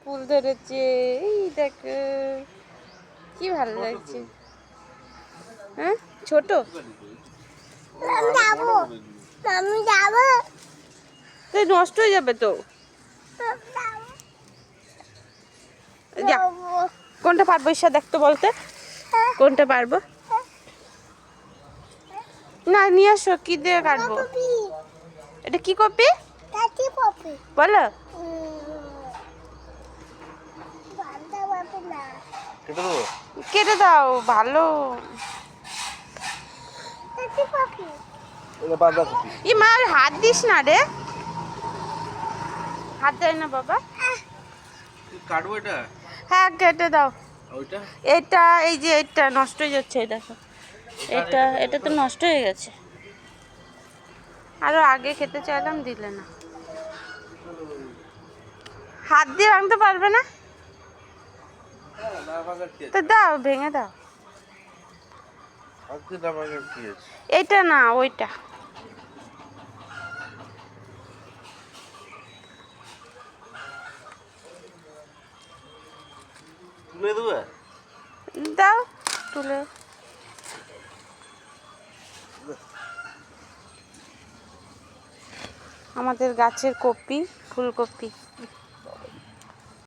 ফুল ধরেছে, এই দেখো কি ভালো লাগছে। হ্যাঁ ছোট, তো নষ্ট হয়ে যাবে তো। কোনটা পারবো ঈশা দেখতে বলতে, কোনটা পারবো? না নিয়ে আসো, কি দিয়ে কাটবো? এটা কি কপি বলো? কেটে দাও ভালো। ই মার হাত দিস না রে, হাত দেয় না বাবা। কাটবো এটা? হ্যাঁ কেটে দাও। ওইটা এটা এই যে এটা নষ্ট হয়ে যাচ্ছে, এই দেখো এটা, এটা তো নষ্ট হয়ে গেছে। আরো আগে খেতে চাইলাম দিলে না। হাত দিয়ে ভাঙতে পারবে না তো দাও, ভেঙে দাও। এটা না ওইটা। তুলে দেবে? দাও তুলে। আমাদের গাছের কপি, ফুলকপি।